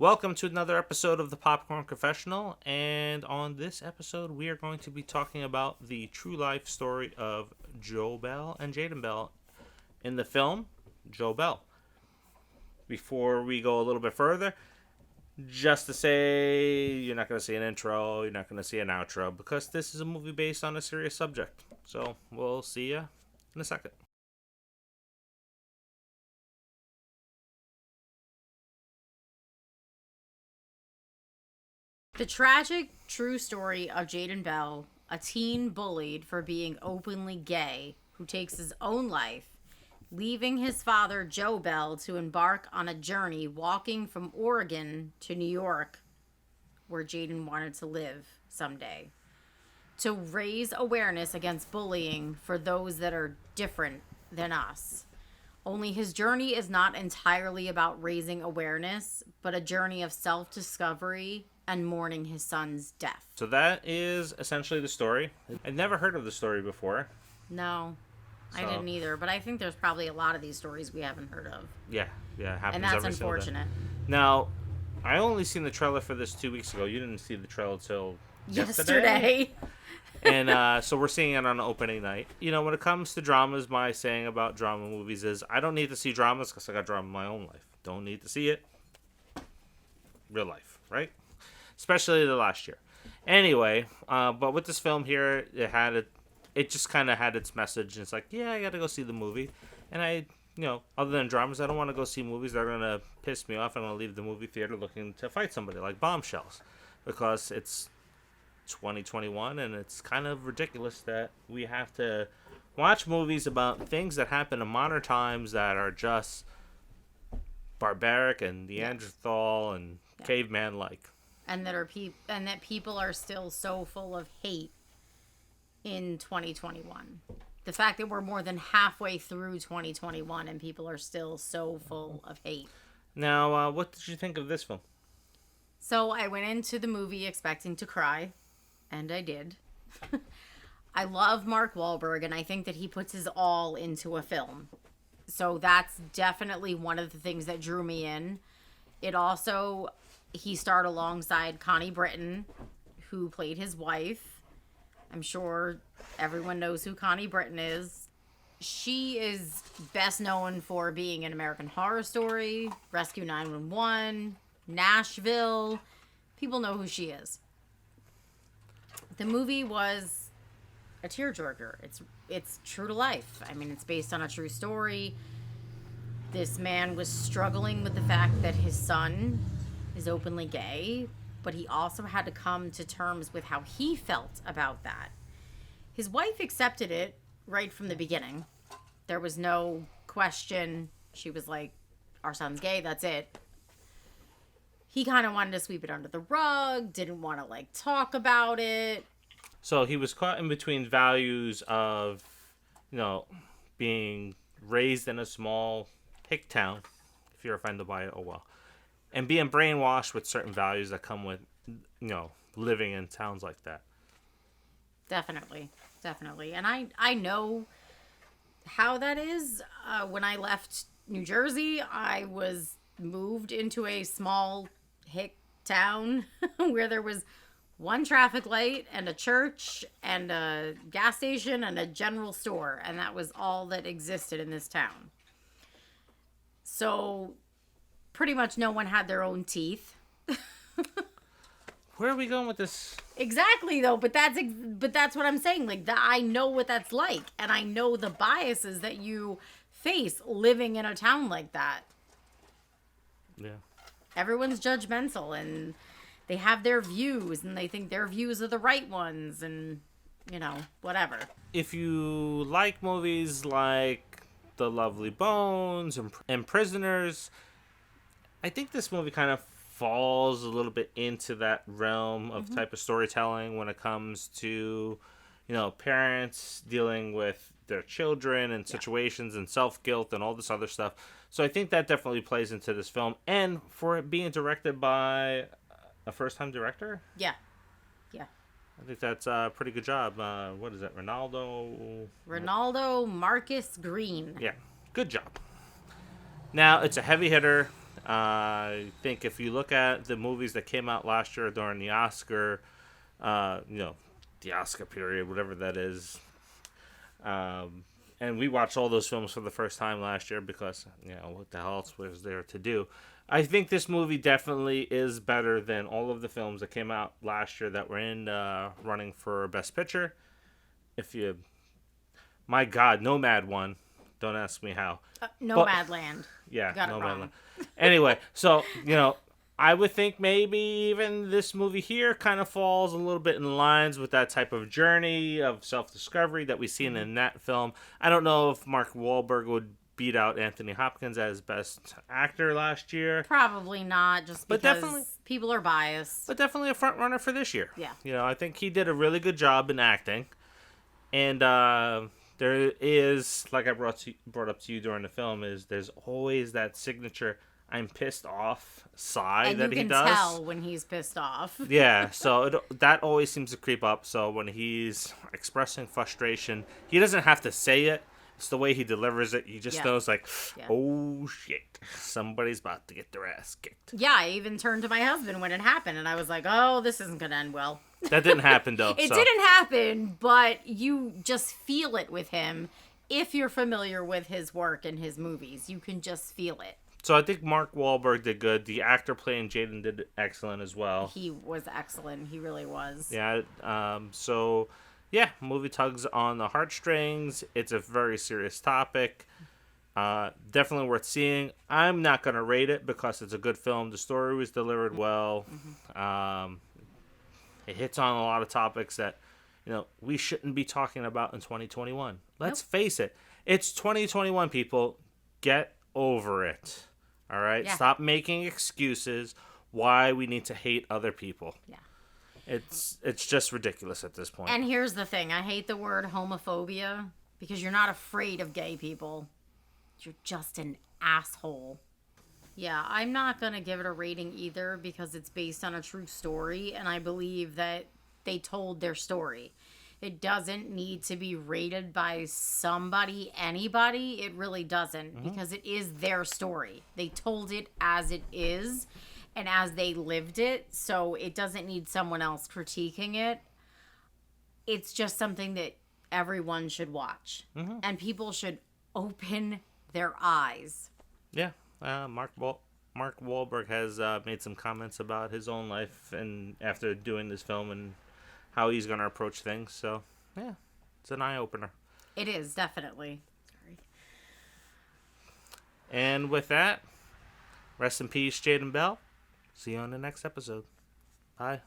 Welcome to another episode of the Popcorn Confessional, and on this episode we are going to be talking about the true life story of Joe Bell and Jadin Bell in the film Joe Bell. Before we go a little bit further, just to say, you're not going to see an intro, you're not going to see an outro, because this is a movie based on a serious subject. So we'll see you in a second. The tragic true story of Jadin Bell, a teen bullied for being openly gay who takes his own life, leaving his father Joe Bell to embark on a journey walking from Oregon to New York, where Jadin wanted to live someday, to raise awareness against bullying for those that are different than us. Only his journey is not entirely about raising awareness, but a journey of self-discovery and mourning his son's death. So that is essentially the story. I'd never heard of the story before. No, I didn't either, but I think there's probably a lot of these stories we haven't heard of. Yeah, it happens And that's every single day. unfortunate. Now, I only seen the trailer for this 2 weeks ago. You didn't see the trailer till Yesterday. And so we're seeing it on opening night. You know, when it comes to dramas, my saying about drama movies is I don't need to see dramas because I got drama in my own life. Don't need to see it. Real life, right? Especially the last year. Anyway, but with this film here, it just kind of had its message. And it's like, yeah, I got to go see the movie. And other than dramas, I don't want to go see movies that are going to piss me off. I'm going to leave the movie theater looking to fight somebody like Bombshells. Because it's 2021 and it's kind of ridiculous that we have to watch movies about things that happen in modern times that are just barbaric and Neanderthal and caveman-like. And that people are still so full of hate in 2021. The fact that we're more than halfway through 2021 and people are still so full of hate. Now, what did you think of this film? So I went into the movie expecting to cry, and I did. I love Mark Wahlberg, and I think that he puts his all into a film. So that's definitely one of the things that drew me in. It also, he starred alongside Connie Britton, who played his wife. I'm sure everyone knows who Connie Britton is. She is best known for being in American Horror Story, Rescue 911, Nashville. People know who she is. The movie was a tearjerker. It's true to life. I mean, it's based on a true story. This man was struggling with the fact that his son is openly gay, but he also had to come to terms with how he felt about that. His wife accepted it right from the beginning. There was no question. She was like, our son's gay, that's it. He kind of wanted to sweep it under the rug, didn't want to talk about it. So he was caught in between values of, being raised in a small hick town, if you're offended by it, oh well, and being brainwashed with certain values that come with, living in towns like that. Definitely. And I know how that is. When I left New Jersey, I was moved into a small hick town where there was one traffic light and a church and a gas station and a general store, and that was all that existed in this town. So pretty much no one had their own teeth. Where are we going with this? Exactly, though, but that's what I'm saying. I know what that's like, and I know the biases that you face living in a town like that. Yeah. Everyone's judgmental, and they have their views, and they think their views are the right ones, and, whatever. If you like movies like The Lovely Bones and Prisoners, I think this movie kind of falls a little bit into that realm of type of storytelling when it comes to, parents dealing with their children and situations and self-guilt and all this other stuff. So I think that definitely plays into this film. And for it being directed by a first-time director? Yeah. I think that's a pretty good job. What is it? Ronaldo Marcus Green. Yeah. Good job. Now, it's a heavy hitter. I think if you look at the movies that came out last year during the Oscar, the Oscar period, whatever that is, and we watched all those films for the first time last year because, what the hell else was there to do? I think this movie definitely is better than all of the films that came out last year that were in running for Best Picture. My God, Nomad won. Don't ask me how. Nomadland. Yeah, got it Nomadland. wrong. Anyway, so, I would think maybe even this movie here kind of falls a little bit in lines with that type of journey of self-discovery that we seen in that film. I don't know if Mark Wahlberg would beat out Anthony Hopkins as Best Actor last year. Probably not, just But because definitely- people are biased. But definitely a front runner for this year. Yeah. I think he did a really good job in acting. And there is, like I brought up to you during the film, there's always that signature I'm pissed off sigh that he does. And you can tell when he's pissed off. Yeah, so that always seems to creep up. So when he's expressing frustration, he doesn't have to say it. It's the way he delivers it. You just knows, oh shit, somebody's about to get their ass kicked. Yeah, I even turned to my husband when it happened, and I was like, oh, this isn't going to end well. That didn't happen, though. It didn't happen, but you just feel it with him. If you're familiar with his work and his movies, you can just feel it. So I think Mark Wahlberg did good. The actor playing Jadin did excellent as well. He was excellent. He really was. Yeah. Movie tugs on the heartstrings. It's a very serious topic. Definitely worth seeing. I'm not going to rate it because it's a good film. The story was delivered well. It hits on a lot of topics that, we shouldn't be talking about in 2021. Let's face it. It's 2021, people. Get over it. All right? Yeah. Stop making excuses why we need to hate other people. Yeah. It's just ridiculous at this point. And here's the thing. I hate the word homophobia because you're not afraid of gay people. You're just an asshole. Yeah, I'm not going to give it a rating either because it's based on a true story, and I believe that they told their story. It doesn't need to be rated by anybody. It really doesn't, because it is their story. They told it as it is and as they lived it, so it doesn't need someone else critiquing it. It's just something that everyone should watch, and people should open their eyes. Yeah, Mark Wahlberg has made some comments about his own life and after doing this film and how he's going to approach things. So, yeah, it's an eye-opener. It is, definitely. Sorry. And with that, rest in peace, Jadin Bell. See you on the next episode. Bye.